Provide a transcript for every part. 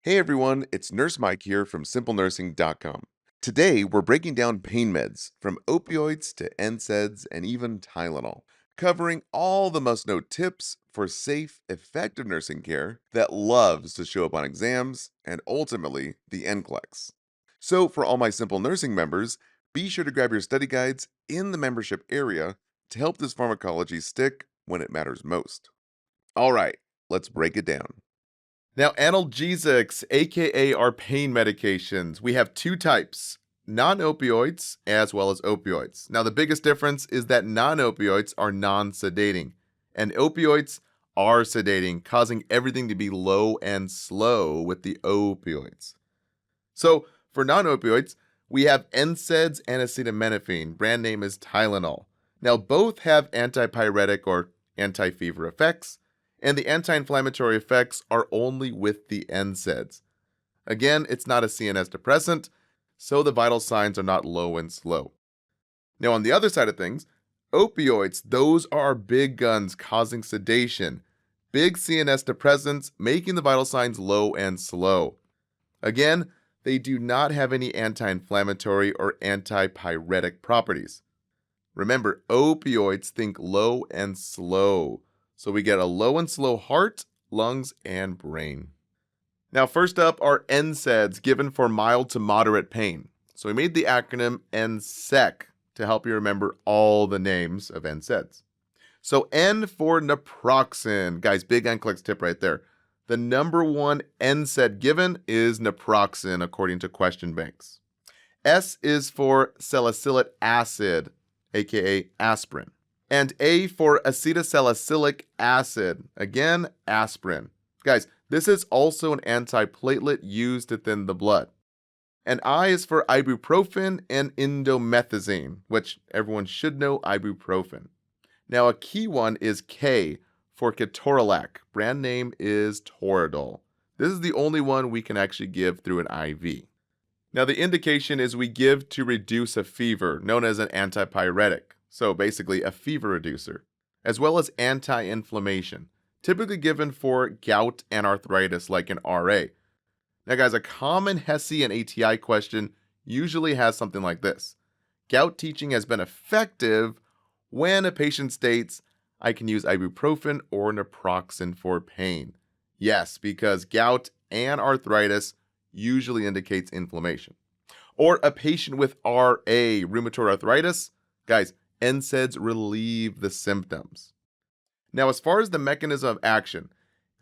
Hey everyone, it's Nurse Mike here from SimpleNursing.com. Today we're breaking down pain meds from opioids to NSAIDs and even Tylenol, covering all the must know tips for safe, effective nursing care that loves to show up on exams and ultimately the NCLEX. So, for all my Simple Nursing members, be sure to grab your study guides in the membership area to help this pharmacology stick when it matters most. All right, let's break it down. Now, analgesics, aka our pain medications, we have two types, non-opioids as well as opioids. Now, the biggest difference is that non-opioids are non-sedating, and opioids are sedating, causing everything to be low and slow with the opioids. So, for non-opioids, we have NSAIDs and acetaminophen. Brand name is Tylenol. Now, both have antipyretic or anti-fever effects, and the anti-inflammatory effects are only with the NSAIDs. Again, it's not a CNS depressant, so the vital signs are not low and slow. Now, on the other side of things, opioids, those are our big guns causing sedation. Big CNS depressants making the vital signs low and slow. Again, they do not have any anti-inflammatory or antipyretic properties. Remember, opioids think low and slow. So we get a low and slow heart, lungs, and brain. Now, first up are NSAIDs given for mild to moderate pain. So we made the acronym NSEC to help you remember all the names of NSAIDs. So N for Naproxen. Guys, big NCLEX tip right there. The number one NSAID given is Naproxen, according to question banks. S is for salicylic acid, aka aspirin. And A for acetylsalicylic acid, again, aspirin. Guys, this is also an antiplatelet used to thin the blood. And I is for ibuprofen and indomethacin, which everyone should know ibuprofen. Now, a key one is K for ketorolac. Brand name is Toradol. This is the only one we can actually give through an IV. Now, the indication is we give to reduce a fever, known as an antipyretic. So basically a fever reducer, as well as anti-inflammation, typically given for gout and arthritis like an RA. Now guys, a common HESI and ATI question usually has something like this. Gout teaching has been effective when a patient states, I can use ibuprofen or naproxen for pain. Yes, because gout and arthritis usually indicates inflammation. Or a patient with RA, rheumatoid arthritis, guys, NSAIDs relieve the symptoms. Now, as far as the mechanism of action,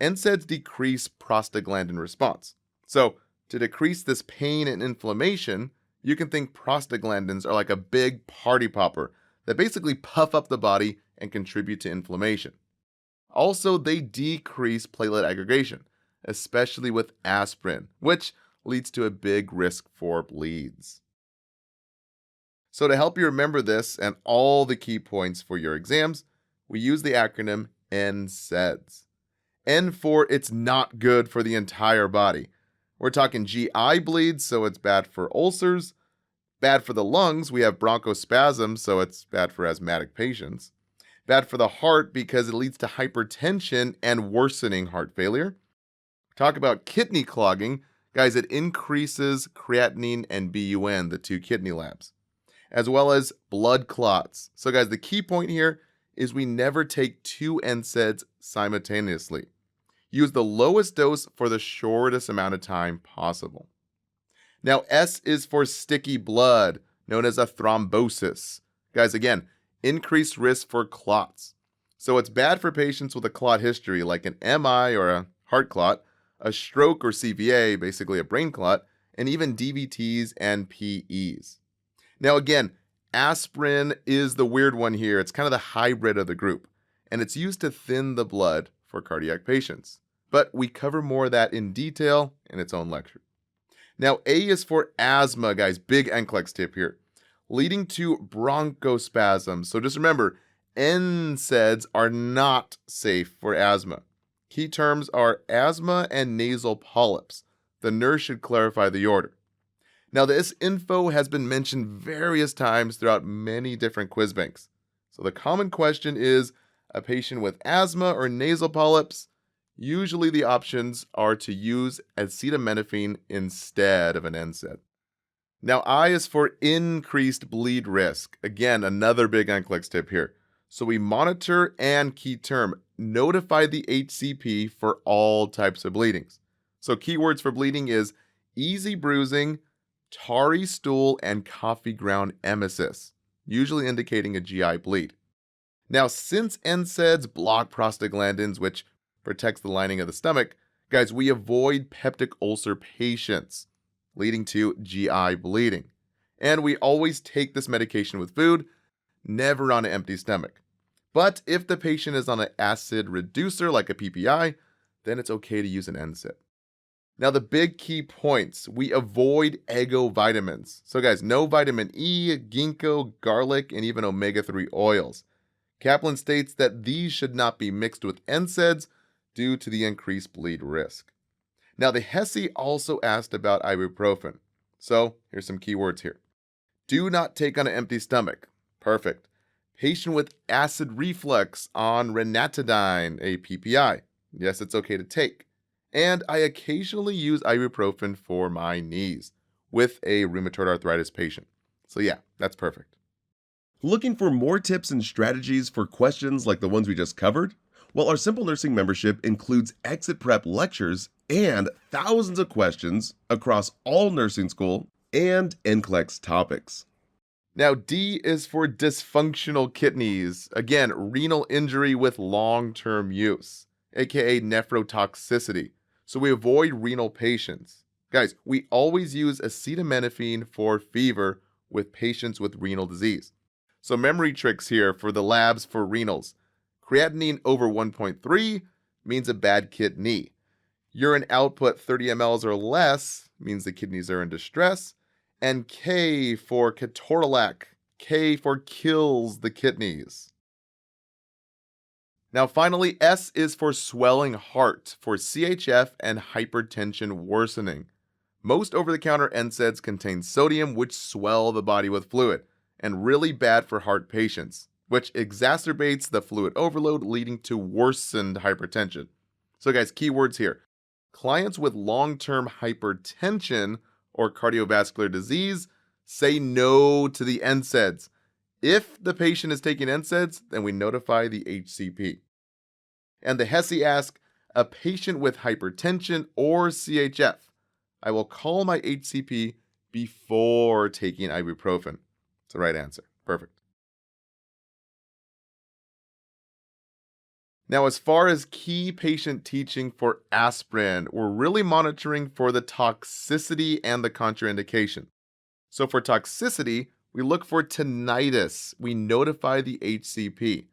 NSAIDs decrease prostaglandin response. So, to decrease this pain and inflammation, you can think prostaglandins are like a big party popper that basically puff up the body and contribute to inflammation. Also, they decrease platelet aggregation, especially with aspirin, which leads to a big risk for bleeds. So to help you remember this and all the key points for your exams, we use the acronym NSAIDs. N for it's not good for the entire body. We're talking GI bleeds, so it's bad for ulcers. Bad for the lungs, we have bronchospasm, so it's bad for asthmatic patients. Bad for the heart because it leads to hypertension and worsening heart failure. Talk about kidney clogging. Guys, it increases creatinine and BUN, the two kidney labs, as well as blood clots. So guys, the key point here is we never take two NSAIDs simultaneously. Use the lowest dose for the shortest amount of time possible. Now, S is for sticky blood, known as a thrombosis. Guys, again, increased risk for clots. So it's bad for patients with a clot history, like an MI or a heart clot, a stroke or CVA, basically a brain clot, and even DVTs and PEs. Now again, aspirin is the weird one here. It's kind of the hybrid of the group, and it's used to thin the blood for cardiac patients. But we cover more of that in detail in its own lecture. Now A is for asthma, guys. Big NCLEX tip here. Leading to bronchospasm. So just remember, NSAIDs are not safe for asthma. Key terms are asthma and nasal polyps. The nurse should clarify the order. Now, this info has been mentioned various times throughout many different quiz banks. So the common question is, a patient with asthma or nasal polyps, Usually the options are to use acetaminophen instead of an NSAID. Now, I is for increased bleed risk. Again, another big NCLEX tip here. So we monitor and key term, notify the HCP for all types of bleedings. So keywords for bleeding is easy bruising, tarry stool, and coffee ground emesis, usually indicating a GI bleed. Now, since NSAIDs block prostaglandins, which protects the lining of the stomach, guys, we avoid peptic ulcer patients, leading to GI bleeding. And we always take this medication with food, never on an empty stomach. But if the patient is on an acid reducer like a PPI, then it's okay to use an NSAID. Now, the big key points, we avoid ego vitamins. So guys, no vitamin E, ginkgo, garlic, and even omega-3 oils. Kaplan states that these should not be mixed with NSAIDs due to the increased bleed risk. Now, the HESI also asked about ibuprofen. So here's some keywords here. Do not take on an empty stomach. Perfect. Patient with acid reflux on ranitidine, a PPI. Yes, it's okay to take. And I occasionally use ibuprofen for my knees with a rheumatoid arthritis patient. So yeah, that's perfect. Looking for more tips and strategies for questions like the ones we just covered? Well, our Simple Nursing membership includes exit prep lectures and thousands of questions across all nursing school and NCLEX topics. Now, D is for dysfunctional kidneys. Again, renal injury with long-term use, aka nephrotoxicity. So we avoid renal patients. Guys, we always use acetaminophen for fever with patients with renal disease. So memory tricks here for the labs for renals. Creatinine over 1.3 means a bad kidney. Urine output 30 mLs or less means the kidneys are in distress. And K for ketorolac. K for kills the kidneys. Now finally, S is for swelling heart for CHF and hypertension worsening. Most over-the-counter NSAIDs contain sodium, which swell the body with fluid, and really bad for heart patients, which exacerbates the fluid overload, leading to worsened hypertension. So guys, keywords here. Clients with long-term hypertension or cardiovascular disease say no to the NSAIDs. If the patient is taking NSAIDs, then we notify the HCP. And the HESI asks, a patient with hypertension or CHF, I will call my HCP before taking ibuprofen. It's the right answer. Perfect. Now, as far as key patient teaching for aspirin, we're really monitoring for the toxicity and the contraindication. So for toxicity, we look for tinnitus. We notify the HCP.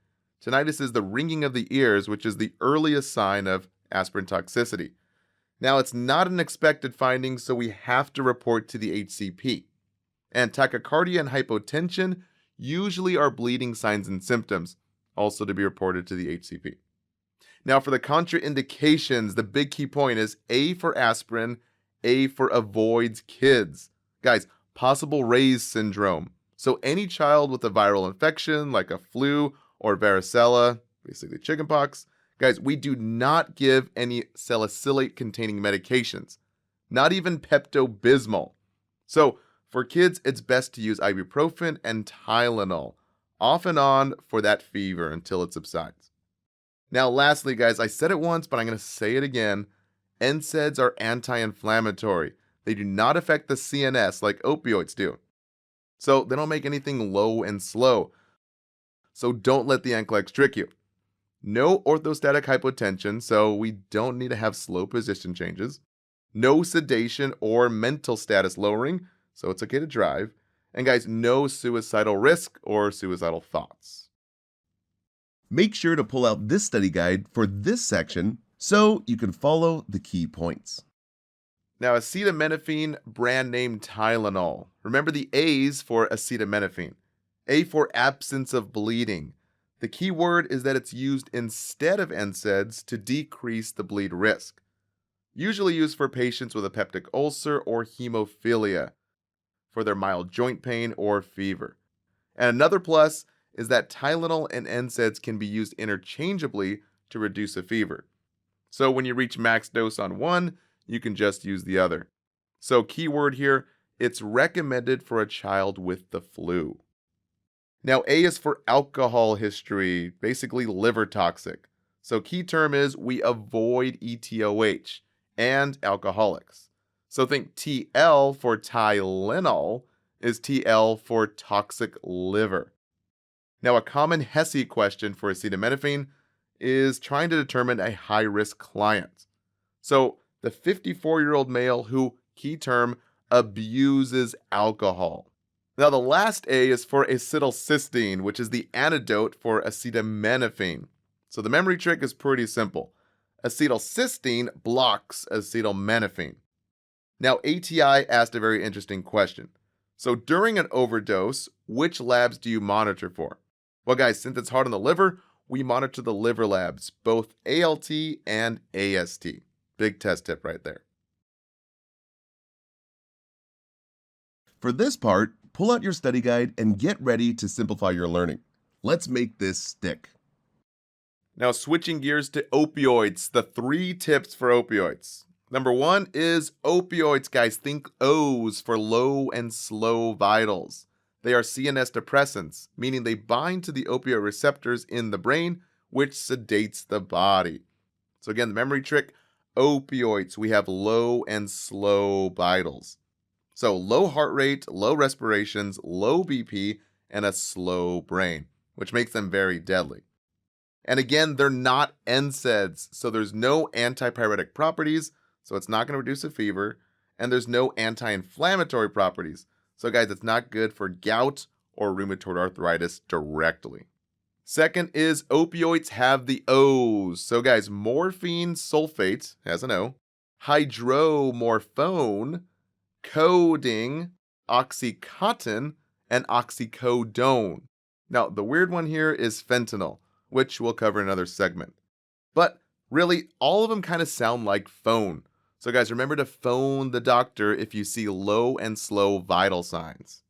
Tinnitus is the ringing of the ears, which is the earliest sign of aspirin toxicity. Now, it's not an expected finding, so we have to report to the HCP. And tachycardia and hypotension usually are bleeding signs and symptoms, also to be reported to the HCP. Now, for the contraindications, the big key point is A for aspirin, A for avoids kids. Guys, possible Ray's syndrome. So any child with a viral infection like a flu or varicella, basically chickenpox, guys, we do not give any salicylate containing medications, not even Pepto-Bismol. So for kids, it's best to use ibuprofen and Tylenol, off and on for that fever until it subsides. Now, lastly, guys, I said it once, but I'm going to say it again. NSAIDs are anti-inflammatory. They do not affect the CNS like opioids do. So they don't make anything low and slow. So don't let the NCLEX trick you. No orthostatic hypotension, so we don't need to have slow position changes. No sedation or mental status lowering, so it's okay to drive. And guys, no suicidal risk or suicidal thoughts. Make sure to pull out this study guide for this section so you can follow the key points. Now, acetaminophen, brand name Tylenol. Remember the A's for acetaminophen. A for absence of bleeding. The key word is that it's used instead of NSAIDs to decrease the bleed risk. Usually used for patients with a peptic ulcer or hemophilia, for their mild joint pain or fever. And another plus is that Tylenol and NSAIDs can be used interchangeably to reduce a fever. So when you reach max dose on one, you can just use the other. So keyword here, it's recommended for a child with the flu. Now A is for alcohol history, basically liver toxic. So key term is we avoid ETOH and alcoholics. So think TL for Tylenol is TL for toxic liver. Now a common HESI question for acetaminophen is trying to determine a high-risk client. So the 54-year-old male who, key term, abuses alcohol. Now the last A is for acetylcysteine, which is the antidote for acetaminophen. So the memory trick is pretty simple. Acetylcysteine blocks acetaminophen. Now ATI asked a very interesting question. So during an overdose, which labs do you monitor for? Well guys, since it's hard on the liver, we monitor the liver labs, both ALT and AST. Big test tip right there. For this part, pull out your study guide and get ready to simplify your learning. Let's make this stick. Now switching gears to opioids, the 3 tips for opioids. Number 1 is opioids, guys. Think O's for low and slow vitals. They are CNS depressants, meaning they bind to the opioid receptors in the brain, which sedates the body. So again, the memory trick, opioids, we have low and slow vitals. So low heart rate, low respirations, low BP, and a slow brain, which makes them very deadly. And again, they're not NSAIDs, so there's no antipyretic properties, so it's not going to reduce a fever, and there's no anti-inflammatory properties. So guys, it's not good for gout or rheumatoid arthritis directly. Second is opioids have the O's. So guys, morphine sulfate has an O, hydromorphone, codeine, oxycontin, and oxycodone. Now, the weird one here is fentanyl, which we'll cover in another segment. But really, all of them kind of sound like phone. So guys, remember to phone the doctor if you see low and slow vital signs.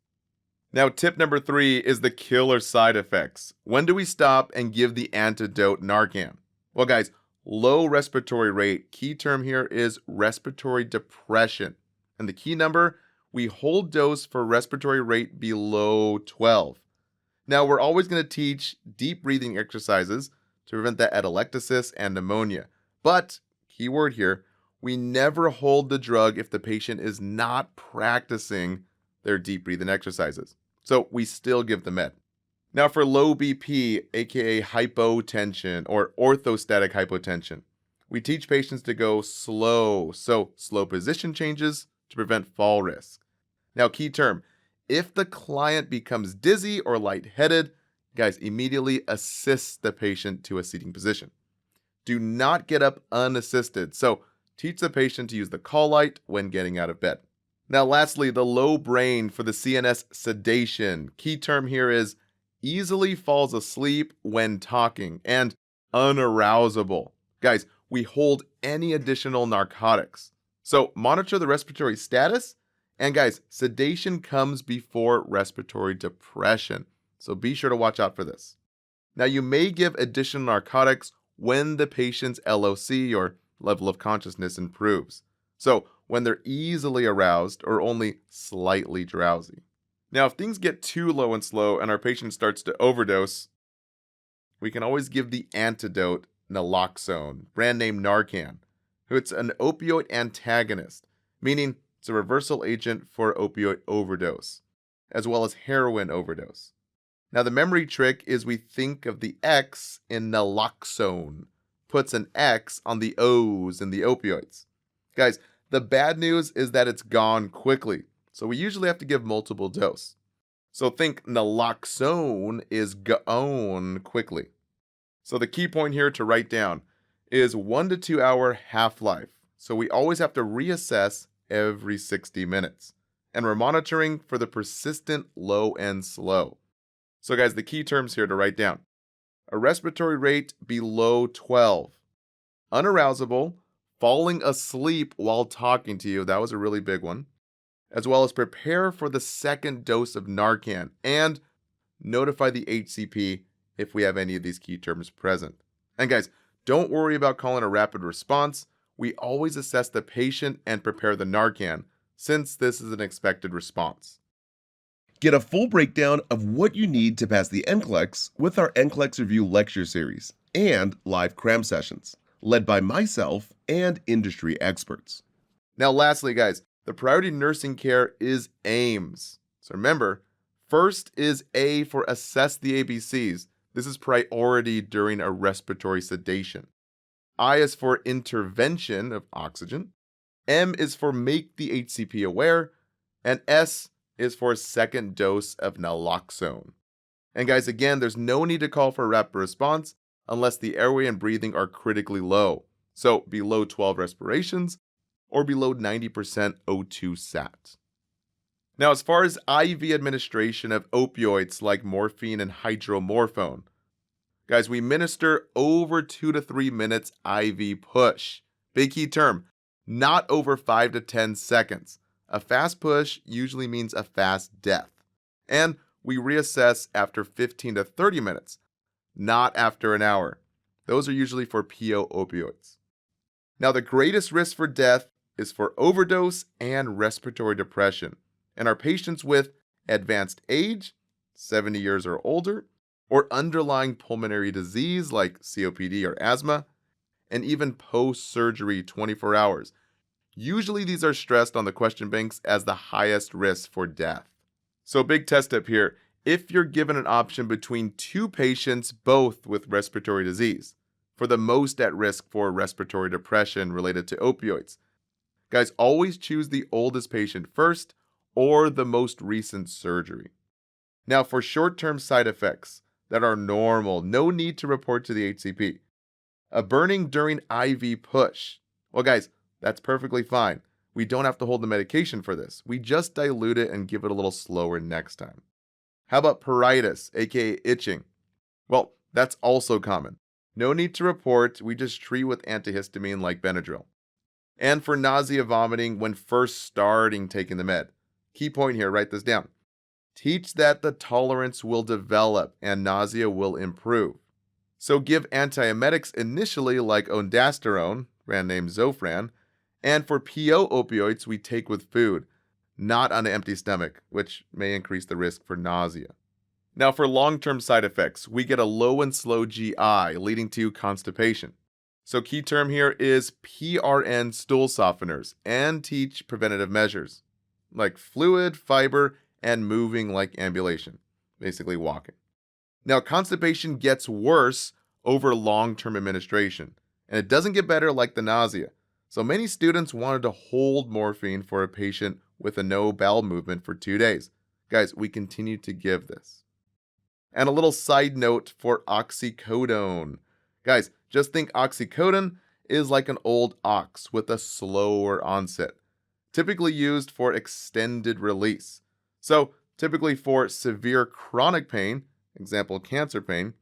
Now, tip number 3 is the killer side effects. When do we stop and give the antidote Narcan? Well, guys, low respiratory rate, key term here is respiratory depression. And the key number, we hold dose for respiratory rate below 12. Now, we're always going to teach deep breathing exercises to prevent that atelectasis and pneumonia. But, key word here, we never hold the drug if the patient is not practicing their deep breathing exercises. So we still give the med. Now for low BP, aka hypotension or orthostatic hypotension, we teach patients to go slow, so slow position changes to prevent fall risk. Now key term, if the client becomes dizzy or lightheaded, guys, immediately assist the patient to a seating position. Do not get up unassisted, so teach the patient to use the call light when getting out of bed. Now lastly, the low brain for the CNS sedation. Key term here is easily falls asleep when talking and unarousable. Guys, we hold any additional narcotics. So monitor the respiratory status. And guys, sedation comes before respiratory depression. So be sure to watch out for this. Now you may give additional narcotics when the patient's LOC or level of consciousness improves. So when they're easily aroused or only slightly drowsy. Now, if things get too low and slow and our patient starts to overdose, we can always give the antidote naloxone, brand name Narcan. It's an opioid antagonist, meaning it's a reversal agent for opioid overdose, as well as heroin overdose. Now, the memory trick is we think of the X in naloxone, puts an X on the O's in the opioids. Guys, the bad news is that it's gone quickly, so we usually have to give multiple dose. So think naloxone is gone quickly. So the key point here to write down is 1 to 2 hour half-life. So we always have to reassess every 60 minutes. And we're monitoring for the persistent low and slow. So guys, the key terms here to write down. A respiratory rate below 12. Unarousable, falling asleep while talking to you. That was a really big one. As well as prepare for the second dose of Narcan and notify the HCP if we have any of these key terms present. And guys, Don't worry about calling a rapid response. We always assess the patient and prepare the Narcan, since this is an expected response. Get a full breakdown of what you need to pass the NCLEX with our NCLEX Review lecture series and live cram sessions, led by myself and industry experts. Now, lastly, guys, the priority nursing care is AIMS. So remember, first is A for assess the ABCs. This is priority during a respiratory sedation. I is for intervention of oxygen. M is for make the HCP aware. And S is for a second dose of naloxone. And guys, again, there's no need to call for a rapid response unless the airway and breathing are critically low. So below 12 respirations or below 90% O2 sat. Now, as far as IV administration of opioids like morphine and hydromorphone, guys, we administer over 2 to 3 minutes IV push. Big key term, not over 5 to 10 seconds. A fast push usually means a fast death. And we reassess after 15 to 30 minutes, not after an hour. Those are usually for PO opioids. Now, the greatest risk for death is for overdose and respiratory depression, and are patients with advanced age, 70 years or older, or underlying pulmonary disease like COPD or asthma, and even post-surgery 24 hours. Usually these are stressed on the question banks as the highest risk for death. So big test tip here, if you're given an option between two patients both with respiratory disease, for the most at risk for respiratory depression related to opioids, guys, always choose the oldest patient first or the most recent surgery. Now, for short-term side effects that are normal, no need to report to the HCP. A burning during IV push. Well, guys, that's perfectly fine. We don't have to hold the medication for this. We just dilute it and give it a little slower next time. How about pruritus, aka itching? Well, that's also common. No need to report. We just treat with antihistamine like Benadryl. And for nausea, vomiting when first starting taking the med. Key point here, write this down. Teach that the tolerance will develop and nausea will improve. So give antiemetics initially like ondansetron, brand name Zofran, and for PO opioids we take with food, not on an empty stomach, which may increase the risk for nausea. Now for long-term side effects, we get a low and slow GI leading to constipation. So key term here is PRN stool softeners and teach preventative measures like fluid, fiber, and moving like ambulation, basically walking. Now, constipation gets worse over long-term administration, and it doesn't get better like the nausea. So many students wanted to hold morphine for a patient with a no bowel movement for 2 days. Guys, we continue to give this. And a little side note for oxycodone. Guys, just think oxycodone is like an old ox with a slower onset, typically used for extended release. So typically for severe chronic pain, example cancer pain,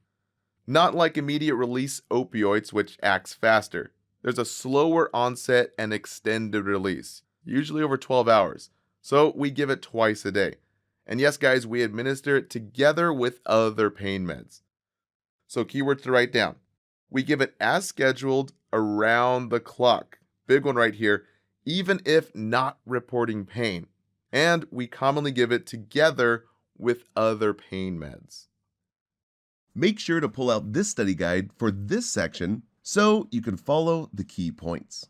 not like immediate release opioids which acts faster. There's a slower onset and extended release, usually over 12 hours. So we give it twice a day. And yes, guys, we administer it together with other pain meds. So keywords to write down. We give it as scheduled around the clock. Big one right here, even if not reporting pain. And we commonly give it together with other pain meds. Make sure to pull out this study guide for this section so you can follow the key points.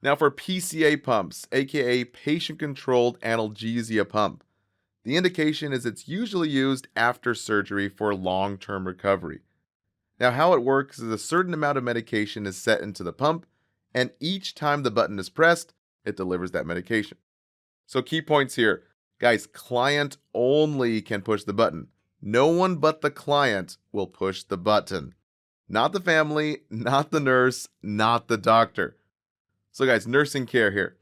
Now for PCA pumps, aka patient-controlled analgesia pump. The indication is it's usually used after surgery for long-term recovery. Now how it works is a certain amount of medication is set into the pump, and each time the button is pressed, it delivers that medication. So key points here. Guys, client only can push the button. No one but the client will push the button. Not the family, not the nurse, not the doctor. So guys, nursing care here.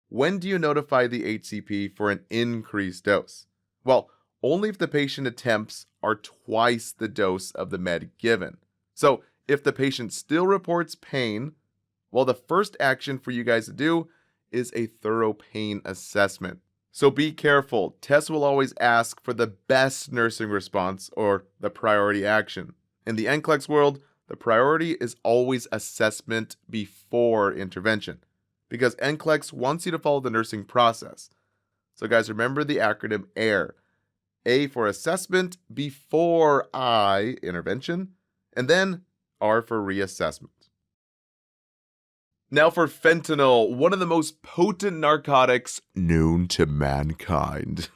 When do you notify the HCP for an increased dose? Well, only if the patient attempts are twice the dose of the med given. So if the patient still reports pain, well, the first action for you guys to do is a thorough pain assessment. So be careful. Tests will always ask for the best nursing response or the priority action. In the NCLEX world, the priority is always assessment before intervention, because NCLEX wants you to follow the nursing process. So guys, remember the acronym AIR. A for assessment, before I, intervention, and then R for reassessment. Now for fentanyl, one of the most potent narcotics known to mankind.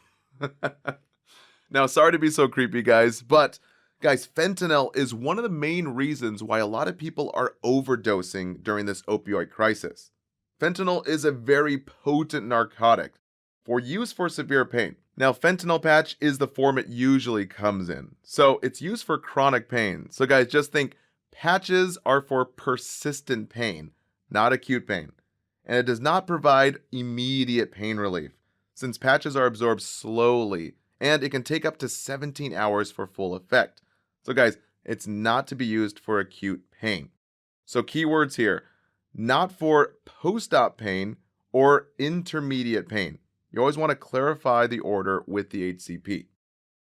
Now, sorry to be so creepy, guys, but guys, fentanyl is one of the main reasons why a lot of people are overdosing during this opioid crisis. Fentanyl is a very potent narcotic for use for severe pain. Now, fentanyl patch is the form it usually comes in, so it's used for chronic pain. So guys, just think patches are for persistent pain, not acute pain, and it does not provide immediate pain relief, since patches are absorbed slowly, and it can take up to 17 hours for full effect. So guys, it's not to be used for acute pain. So keywords here, not for post-op pain or intermediate pain. You always want to clarify the order with the HCP.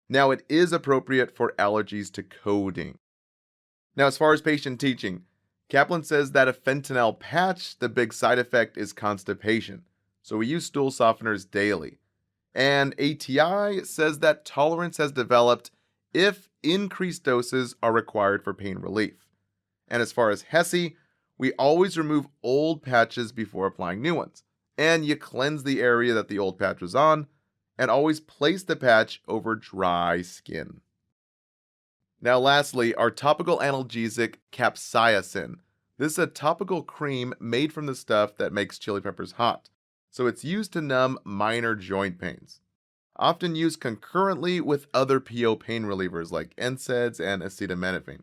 Now, it is appropriate for allergies to codeine. Now, as far as patient teaching, Kaplan says that a fentanyl patch, the big side effect is constipation. So we use stool softeners daily. And ATI says that tolerance has developed if increased doses are required for pain relief. And as far as HESI, we always remove old patches before applying new ones. And you cleanse the area that the old patch was on, and always place the patch over dry skin. Now lastly, our topical analgesic Capsaicin. This is a topical cream made from the stuff that makes chili peppers hot. So it's used to numb minor joint pains. Often used concurrently with other PO pain relievers like NSAIDs and Acetaminophen.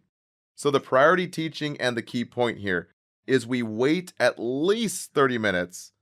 So the priority teaching and the key point here is we wait at least 30 minutes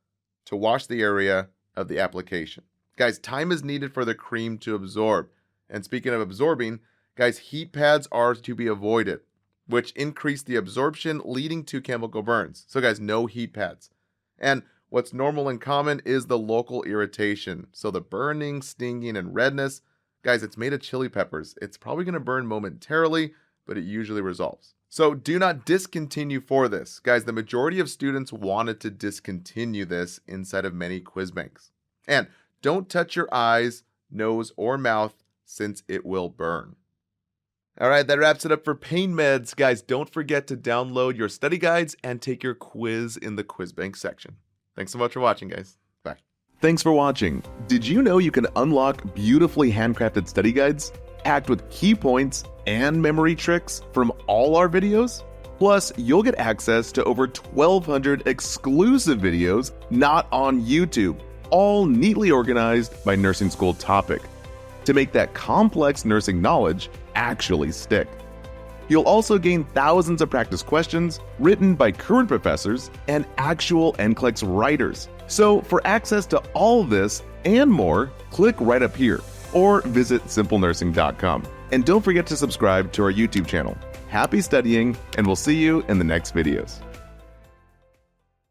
to wash the area of the application. Guys, time is needed for the cream to absorb. And speaking of absorbing, guys, heat pads are to be avoided, which increase the absorption, leading to chemical burns. So guys, no heat pads. And what's normal and common is the local irritation. So the burning, stinging, and redness, guys, it's made of chili peppers. It's probably going to burn momentarily, but it usually resolves. So do not discontinue for this. Guys, the majority of students wanted to discontinue this inside of many quiz banks. And don't touch your eyes, nose, or mouth since it will burn. All right, that wraps it up for pain meds. Guys, don't forget to download your study guides and take your quiz in the quiz bank section. Thanks so much for watching, guys. Bye. Thanks for watching. Did you know you can unlock beautifully handcrafted study guides, packed with key points and memory tricks from all our videos? Plus, you'll get access to over 1,200 exclusive videos not on YouTube, all neatly organized by nursing school topic, to make that complex nursing knowledge actually stick. You'll also gain thousands of practice questions written by current professors and actual NCLEX writers. So for access to all this and more, click right up here or visit SimpleNursing.com. And don't forget to subscribe to our YouTube channel. Happy studying, and we'll see you in the next videos.